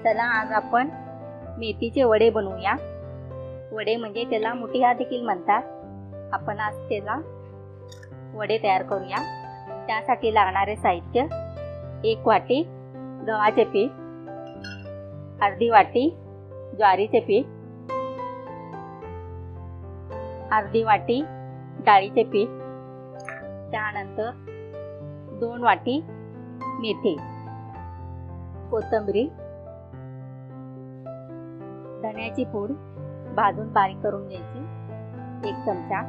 चला आज आपण मेथीचे वडे बनवूया। वडे म्हणजे त्याला मुठिया देखील म्हणतात। आपण आज त्याला वडे तयार करूया। त्यासाठी लागणारे साहित्य 1 वाटी गव्हाचे पीठ, अर्धी वाटी ज्वारीचे पीठ, अर्धी वाटी डाळीचे पीठ, त्यानंतर 2 वाटी मेथी, कोथिंबीर, धण्याची पूड भाजून बारीक करून घ्यायची 1 चमचा,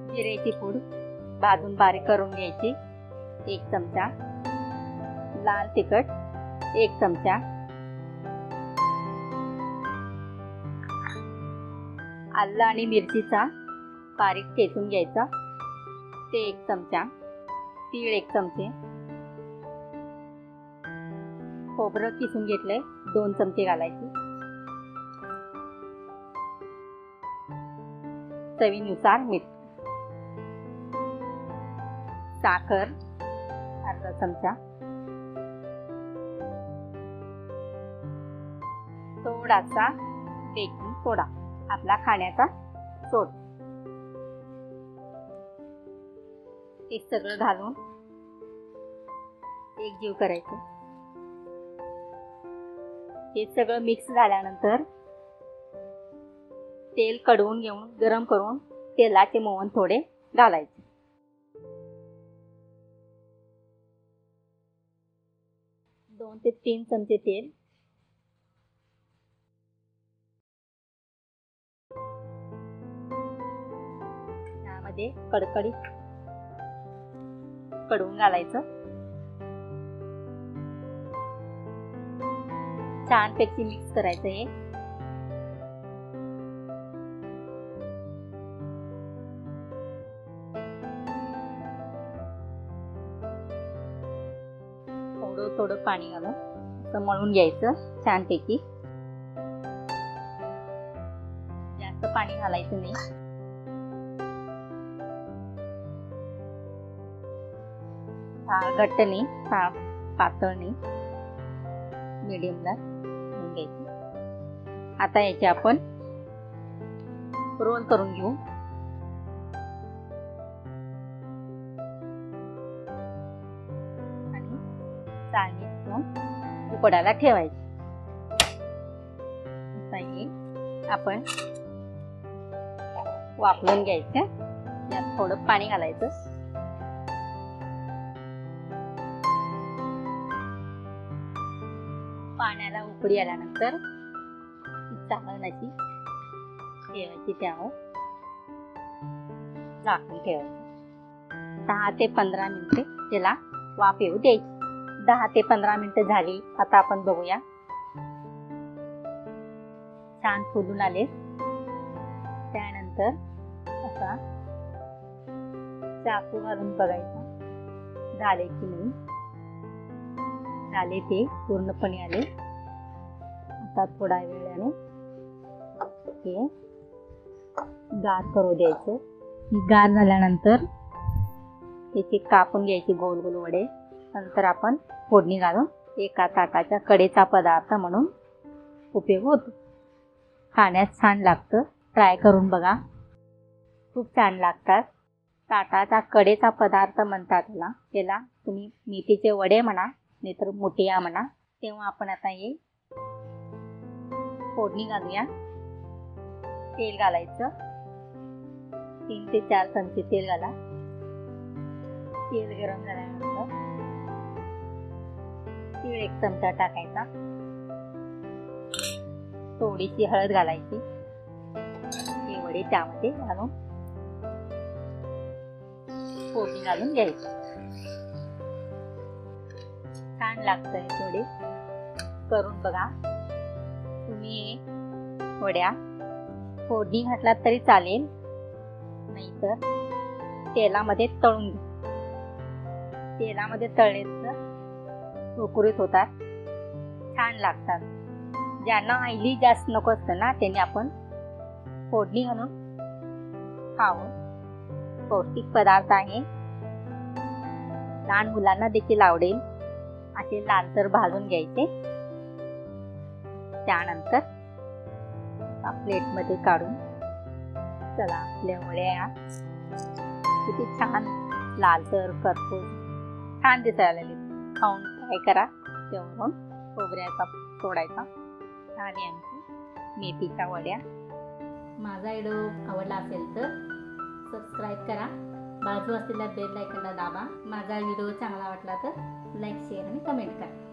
जिऱ्याची पूड भाजून बारीक करून घ्यायची 1 चमचा, लाल तिखट 1 चमचा, आलं आणि मिरचीचा बारीक ठेचून घ्यायचा ते 1 चमचा, तीळ 1 चमचे, खोबरं किसून घेतलंय 2 चमचे घालायचे, चवीनुसार मीठ, साखर अर्धा चमचा, थोडासा बेकिंग सोडा आपला खाण्याचा सोडा, हे सगळं घालून एकजीव करायचं। हे सगळं मिक्स झाल्यानंतर तेल कडवून घेऊन गरम करून तेलाचे मोहन थोडे घालायचे। दोन ते 3 चमचे तेल, त्यामध्ये कडकडीत कडवून घालायचं। छानपैकी मिक्स करायचं हे। थोडं थोडं पाणी घालून असं मळून घ्यायचं छानपैकी। जास्त पाणी घालायचं नाही। फार घट्ट नाही, फार पातळ नाही, मीडियमला घेऊन घ्यायची। आता याचे आपण रोल करून घेऊ। आणि चाळणीत उकडायला ठेवायचे। आता हे आपण वाफवून घ्यायचं। यात थोडं पाणी घालायचं। पाण्याला उकळी आल्यानंतर चांगलं अशी ठेवायची, त्यावर झाकून ठेवायचं। 10 ते 15 मिनिटे त्याला वाफ येऊ द्यायची। 10 ते 15 मिनिटे झाली। आता आपण बघूया, छान फुलून आले। त्यानंतर असा चाकू घालून बघायचा झाले की नाही। झाले, ते पूर्णपणे आले। आता थोडा वेळाने हे गार करू द्यायचं। गार झाल्यानंतर त्याचे कापून घ्यायचे गोल गोल वडे। नंतर आपण फोडणी घालून एका ताटाच्या कडेचा पदार्थ म्हणून उपयोग होतो। खाण्यास छान लागतं, ट्राय करून बघा, खूप छान लागतात। ताटाचा कडेचा पदार्थ म्हणतात त्याला तुम्ही मेथीचे वडे म्हणा नाहीतर मुठिया म्हणा। तेव्हा आपण आता हे फोडणी घालूया। तेल घालायचं, 3 ते 4 चमचे तेल घाला। तेल गरम झाल्यानंतर तीळ 1 चमचा टाकायचा, थोडीशी हळद घालायची। हे वडे त्यामध्ये घालून फोडणी घालून घ्यायची। छान लागतंय वडे, करून बघा तुम्ही। वड्या फोडणी घातलात तरी चालेल, नाहीतर तेलामध्ये तळून घ्या। तेलामध्ये तळले तर कुरकुरीत होतात, छान लागतात। ज्यांना ऑइली जास्त नको असतं ना, त्यांनी आपण फोडणी घालून खावं। पौष्टिक पदार्थ आहे, लहान मुलांना देखील आवडेल। असे लालसर भाजून घ्यायचे. त्यानंतर प्लेटमध्ये काढून, चला आपल्या वड्या किती छान लालसर करतो, छान दिसायला लागले. खाऊन काय करा. तेवढून खोबऱ्याचा तोडायचा आणि आमची मेथीच्या वड्या. माझा व्हिडिओ आवडला असेल तर सबस्क्राईब करा, बाजू असलेल्या बेल आयकॉनला दाबा. माझा व्हिडिओ चांगला वाटला तर लाईक, शेअर आणि कमेंट करा.